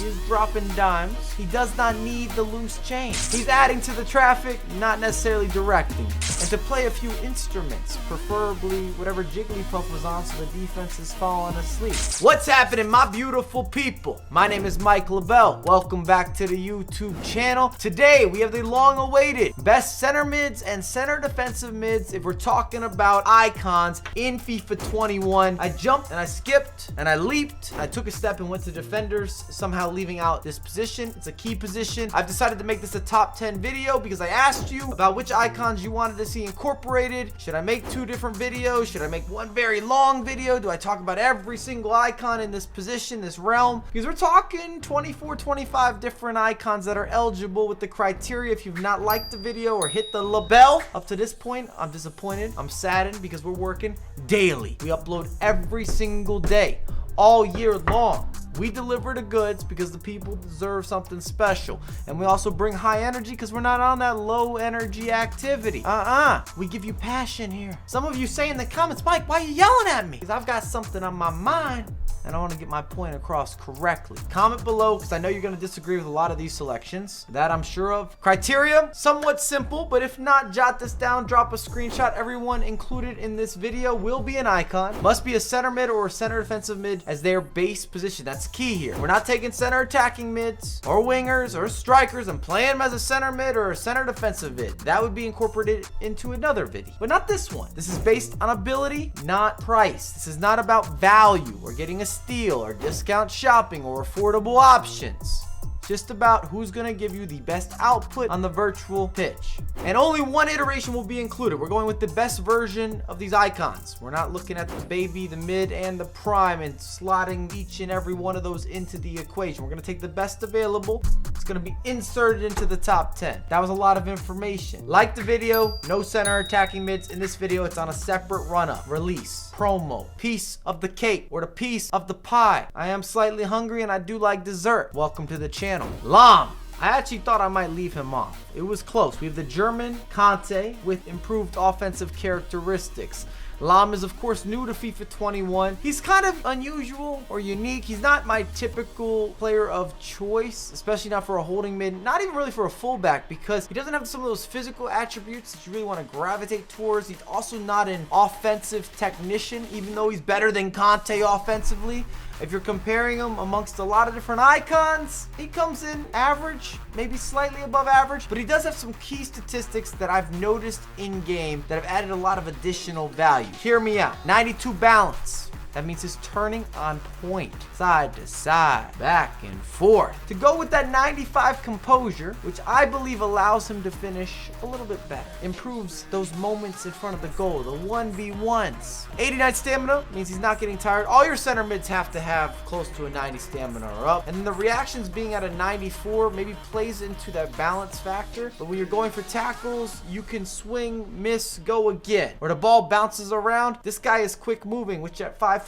He's dropping dimes. He does not need the loose change. He's adding to the traffic, not necessarily directing it. And to play a few instruments, preferably whatever Jigglypuff was on so the defense is falling asleep. What's happening, my beautiful people? My name is LaBelle. Welcome back to the YouTube channel. Today, we have the long-awaited best center mids and center defensive mids if we're talking about icons in FIFA 21. I jumped and I skipped and I leaped. And I took a step and went to defenders, somehow leaving out this position. It's a key position. I've decided to make this a top 10 video because I asked you about which icons you wanted to see incorporated. Should I make 2 different videos? Should I make one very long video? Do I talk about every single icon in this position, this realm? Because we're talking 24, 25 different icons that are eligible with the criteria. If you've not liked the video or hit the LaBelle up to this point, I'm disappointed. I'm saddened because we're working daily. We upload every single day, all year long. We deliver the goods because the people deserve something special. And we also bring high energy because we're not on that low energy activity. We give you passion here. Some of you say in the comments, Mike, why are you yelling at me? Because I've got something on my mind and I want to get my point across correctly. Comment below because I know you're going to disagree with a lot of these selections. That I'm sure of. Criteria, somewhat simple, but if not, jot this down, drop a screenshot. Everyone included in this video will be an icon. Must be a center mid or a center defensive mid as their base position. That's key here. We're not taking center attacking mids or wingers or strikers and playing them as a center mid or a center defensive mid. That would be incorporated into another video, but not this one. This is based on ability, not price. This is not about value or getting a steal or discount shopping or affordable options. Just about who's going to give you the best output on the virtual pitch. And only one iteration will be included. We're going with the best version of these icons. We're not looking at the baby, the mid, and the prime and slotting each and every one of those into the equation. We're going to take the best available. It's going to be inserted into the top 10. That was a lot of information. Like the video, no center attacking mids. In this video, it's on a separate run-up, release, promo, piece of the cake, or the piece of the pie. I am slightly hungry and I do like dessert. Welcome to the channel. Lahm. I actually thought I might leave him off. It was close. We have the German Conte with improved offensive characteristics. Lahm is, of course, new to FIFA 21. He's kind of unusual or unique. He's not my typical player of choice, especially not for a holding mid, not even really for a fullback, because he doesn't have some of those physical attributes that you really want to gravitate towards. He's also not an offensive technician, even though he's better than Conte offensively. If you're comparing him amongst a lot of different icons, he comes in average, maybe slightly above average, but he does have some key statistics that I've noticed in game that have added a lot of additional value. Hear me out. 92 balance. That means his turning on point, side to side, back and forth. To go with that 95 composure, which I believe allows him to finish a little bit better. Improves those moments in front of the goal, the 1v1s. 89 stamina means he's not getting tired. All your center mids have to have close to a 90 stamina or up. And then the reactions being at a 94 maybe plays into that balance factor. But when you're going for tackles, you can swing, miss, go again. Or the ball bounces around. This guy is quick moving, which at 5'7",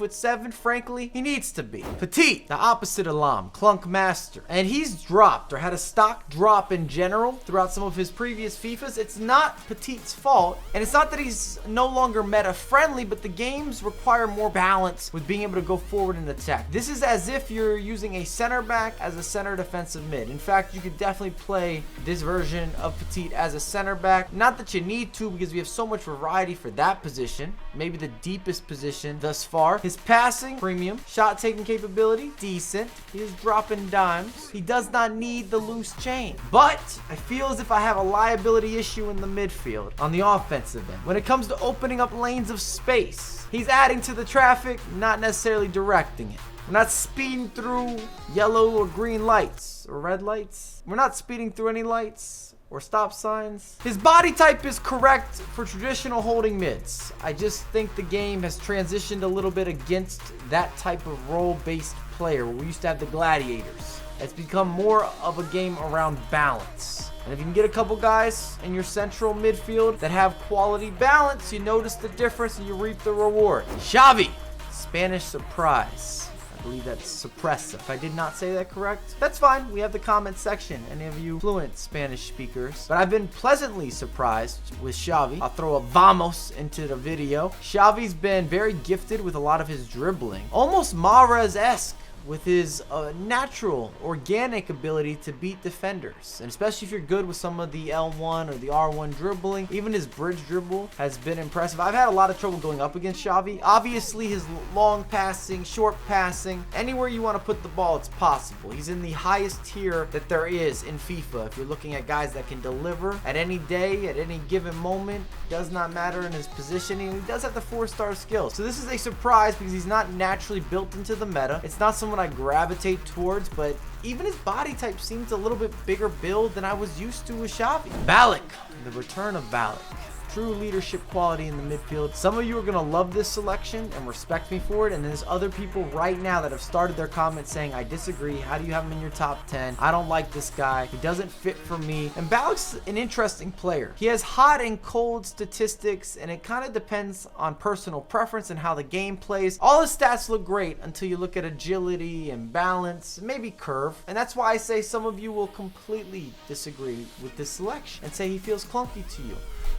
frankly, he needs to be. Petit, the opposite of Lahm, clunk master. And he's dropped or had a stock drop in general throughout some of his previous FIFAs. It's not Petit's fault. And it's not that he's no longer meta friendly, but the games require more balance with being able to go forward and attack. This is as if you're using a center back as a center defensive mid. In fact, you could definitely play this version of Petit as a center back. Not that you need to, because we have so much variety for that position. Maybe the deepest position thus far. His passing, premium. Shot taking capability, decent. He is dropping dimes. He does not need the loose chain. But I feel as if I have a liability issue in the midfield on the offensive end. When it comes to opening up lanes of space, he's adding to the traffic, not necessarily directing it. We're not speeding through yellow or green lights or red lights. We're not speeding through any lights or stop signs. His body type is correct for traditional holding mids. I just think the game has transitioned a little bit against that type of role-based player where we used to have the gladiators. It's become more of a game around balance. And if you can get a couple guys in your central midfield that have quality balance, you notice the difference and you reap the reward. Xavi, Spanish surprise. I believe that's suppressive. If I did not say that correct, that's fine. We have the comment section, any of you fluent Spanish speakers. But I've been pleasantly surprised with Xavi. I'll throw a vamos into the video. Xavi's been very gifted with a lot of his dribbling. Almost Mahrez-esque with his natural, organic ability to beat defenders. And especially if you're good with some of the L1 or the R1 dribbling, even his bridge dribble has been impressive. I've had a lot of trouble going up against Xavi. Obviously, his long passing, short passing, anywhere you want to put the ball, it's possible. He's in the highest tier that there is in FIFA. If you're looking at guys that can deliver at any day, at any given moment, does not matter in his positioning. He does have the 4-star skills. So this is a surprise because he's not naturally built into the meta. It's not someone I gravitate towards, but even his body type seems a little bit bigger build than I was used to with Xavi. Ballack, the return of Ballack. True leadership quality in the midfield. Some of you are going to love this selection and respect me for it, and there's other people right now that have started their comments saying, I disagree. How do you have him in your top 10? I don't like this guy. He doesn't fit for me. And Ballack's an interesting player. He has hot and cold statistics, and it kind of depends on personal preference and how the game plays. All his stats look great until you look at agility and balance, maybe curve. And that's why I say some of you will completely disagree with this selection and say he feels clunky to you.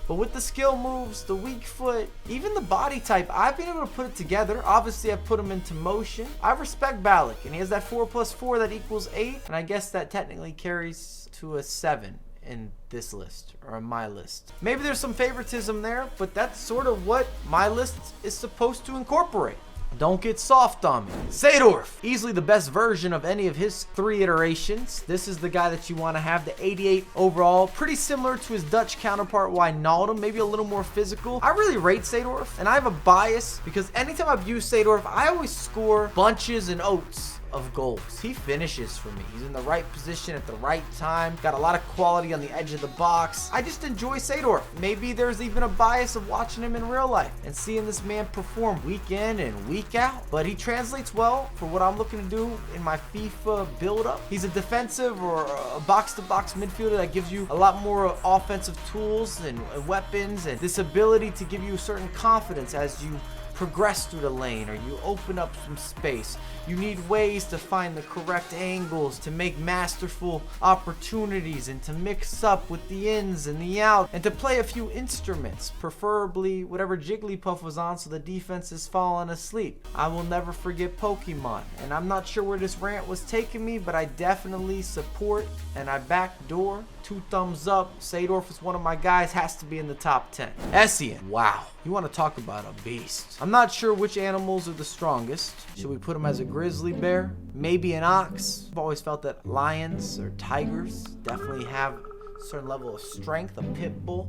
But with the skill moves, the weak foot, even the body type, I've been able to put it together. Obviously, I've put him into motion. I respect Ballack, and he has that 4+4 that equals 8, and I guess that technically carries to a 7 in this list, or in my list. Maybe there's some favoritism there, but that's sort of what my list is supposed to incorporate. Don't get soft on me. Seedorf, easily the best version of any of his 3 iterations. This is the guy that you want to have, the 88 overall. Pretty similar to his Dutch counterpart, Wijnaldum, maybe a little more physical. I really rate Seedorf, and I have a bias because anytime I've used Seedorf, I always score bunches and oats of goals. He finishes for me. He's in the right position at the right time. Got a lot of quality on the edge of the box. I just enjoy Seedorf. Maybe there's even a bias of watching him in real life and seeing this man perform week in and week out. But he translates well for what I'm looking to do in my FIFA build-up. He's a defensive or a box-to-box midfielder that gives you a lot more offensive tools and weapons, and this ability to give you certain confidence as you progress through the lane or you open up some space. You need ways to find the correct angles, to make masterful opportunities, and to mix up with the ins and the outs, and to play a few instruments, preferably whatever Jigglypuff was on so the defense is falling asleep. I will never forget Pokemon, and I'm not sure where this rant was taking me, but I definitely support and I backdoor. 2 thumbs up. Seedorf is one of my guys, has to be in the top 10. Essien, wow. You want to talk about a beast. I'm not sure which animals are the strongest. Should we put him as a grizzly bear? Maybe an ox? I've always felt that lions or tigers definitely have a certain level of strength. A pit bull.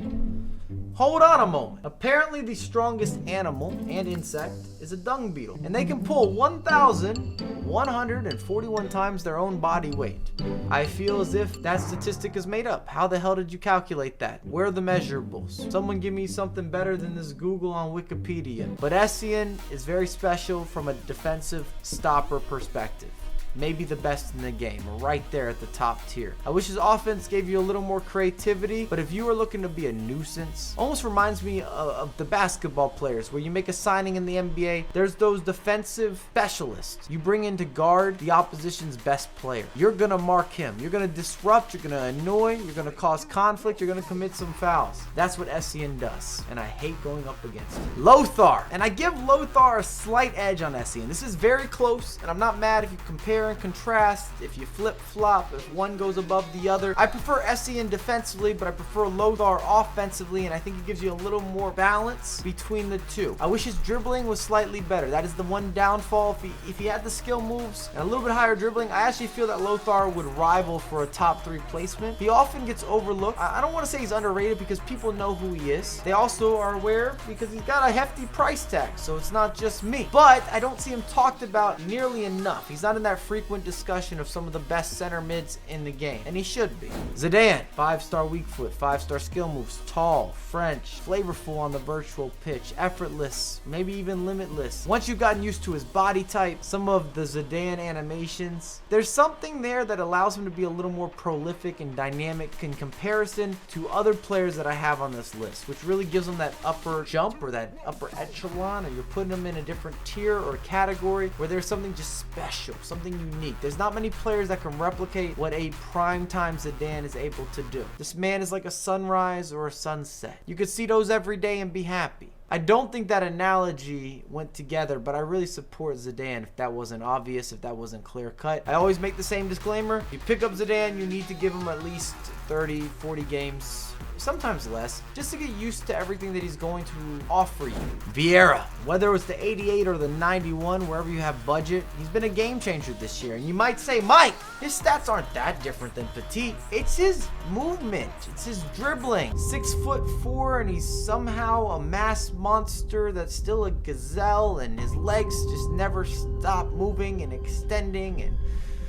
Hold on a moment. Apparently the strongest animal and insect is a dung beetle, and they can pull 1,141 times their own body weight. I feel as if that statistic is made up. How the hell did you calculate that? Where are the measurables? Someone give me something better than this Google on Wikipedia. But Essien is very special from a defensive stopper perspective. Maybe the best in the game, right there at the top tier. I wish his offense gave you a little more creativity, but if you are looking to be a nuisance, almost reminds me of the basketball players where you make a signing in the NBA. There's those defensive specialists you bring in to guard the opposition's best player. You're gonna mark him. You're gonna disrupt. You're gonna annoy. You're gonna cause conflict. You're gonna commit some fouls. That's what Essien does, and I hate going up against him. Lothar, and I give Lothar a slight edge on Essien. This is very close, and I'm not mad if you compare and contrast, if you flip-flop, if one goes above the other. I prefer Essien defensively, but I prefer Lothar offensively, and I think it gives you a little more balance between the two. I wish his dribbling was slightly better. That is the one downfall. If he had the skill moves and a little bit higher dribbling, I actually feel that Lothar would rival for a top 3 placement. He often gets overlooked. I don't want to say he's underrated because people know who he is. They also are aware because he's got a hefty price tag, so it's not just me. But I don't see him talked about nearly enough. He's not in that frequent discussion of some of the best center mids in the game, and he should be. Zidane, 5-star weak foot, 5-star skill moves, tall, French, flavorful on the virtual pitch, effortless, maybe even limitless. Once you've gotten used to his body type, some of the Zidane animations, there's something there that allows him to be a little more prolific and dynamic in comparison to other players that I have on this list, which really gives him that upper jump or that upper echelon, or you're putting him in a different tier or category where there's something just special, something unique. There's not many players that can replicate what a primetime Zidane is able to do. This man is like a sunrise or a sunset. You could see those every day and be happy. I don't think that analogy went together, but I really support Zidane if that wasn't obvious, if that wasn't clear cut. I always make the same disclaimer. You pick up Zidane, you need to give him at least 30, 40 games, sometimes less, just to get used to everything that he's going to offer you. Vieira, whether it's the 88 or the 91, wherever you have budget, he's been a game changer this year. And you might say, Mike, his stats aren't that different than Petit. It's his movement, it's his dribbling. 6'4", and he's somehow a mass monster that's still a gazelle, and his legs just never stop moving and extending and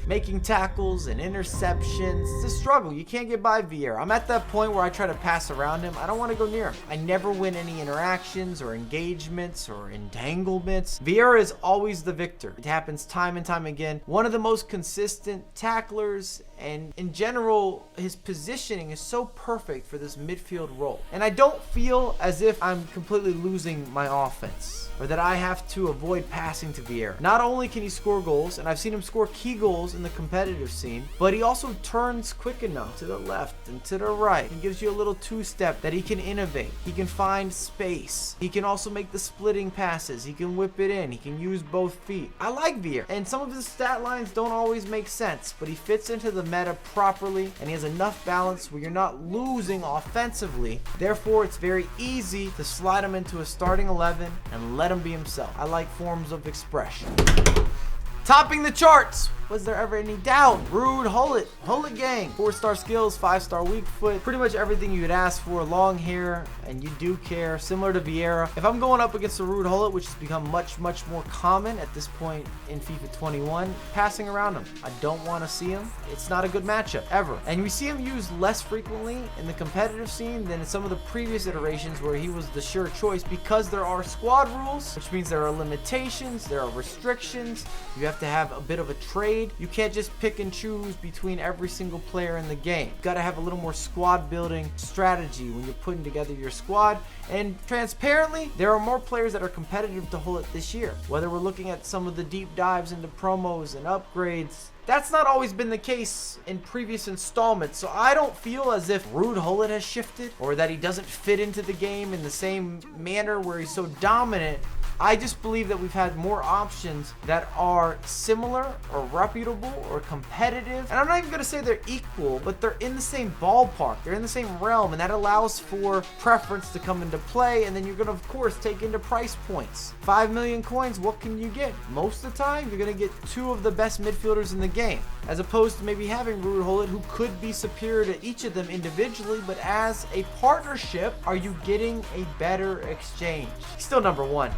making tackles and interceptions. It's a struggle. You can't get by Vieira. I'm at that point where I try to pass around him. I don't want to go near him. I never win any interactions or engagements or entanglements. Vieira is always the victor. It happens time and time again. One of the most consistent tacklers, and in general, his positioning is so perfect for this midfield role. And I don't feel as if I'm completely losing my offense, or that I have to avoid passing to Vieira. Not only can he score goals, and I've seen him score key goals in the competitive scene, but he also turns quick enough to the left and to the right. He gives you a little two-step that he can innovate. He can find space. He can also make the splitting passes. He can whip it in. He can use both feet. I like Vieira, and some of his stat lines don't always make sense, but he fits into the meta properly, and he has enough balance where you're not losing offensively. Therefore, it's very easy to slide him into a starting 11 and let him be himself. I like forms of expression. Topping the charts, was there ever any doubt? Ruud Gullit gang, 4-star skills, 5-star weak foot, pretty much everything you could ask for. Long hair, and you do care, similar to Vieira. If I'm going up against a Ruud Gullit, which has become much more common at this point in FIFA 21, passing around him. I don't want to see him. It's not a good matchup, ever. And we see him used less frequently in the competitive scene than in some of the previous iterations where he was the sure choice, because there are squad rules, which means there are limitations, there are restrictions. You have to have a bit of a trade. You can't just pick and choose between every single player in the game. You gotta have a little more squad building strategy when you're putting together your squad. And transparently, there are more players that are competitive to Gullit this year. Whether we're looking at some of the deep dives into promos and upgrades, that's not always been the case in previous installments. So I don't feel as if Ruud Gullit has shifted, or that he doesn't fit into the game in the same manner where he's so dominant. I just believe that we've had more options that are similar or reputable or competitive. And I'm not even going to say they're equal, but they're in the same ballpark. They're in the same realm, and that allows for preference to come into play. And then you're going to, of course, take into price points. 5 million coins, what can you get? Most of the time, you're going to get 2 of the best midfielders in the game, as opposed to maybe having Ruud Gullit, who could be superior to each of them individually, but as a partnership, are you getting a better exchange? Still number 1.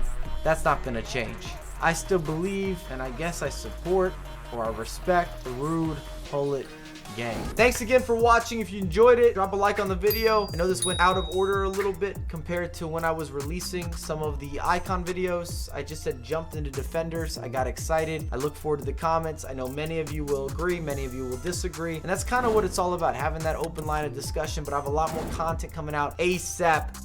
That's not going to change. I still believe, and I guess I support, or I respect, the Ruud Gullit gang. Thanks again for watching. If you enjoyed it, drop a like on the video. I know this went out of order a little bit compared to when I was releasing some of the icon videos. I just had jumped into defenders. I got excited. I look forward to the comments. I know many of you will agree, many of you will disagree, and that's kind of what it's all about, having that open line of discussion. But I have a lot more content coming out ASAP.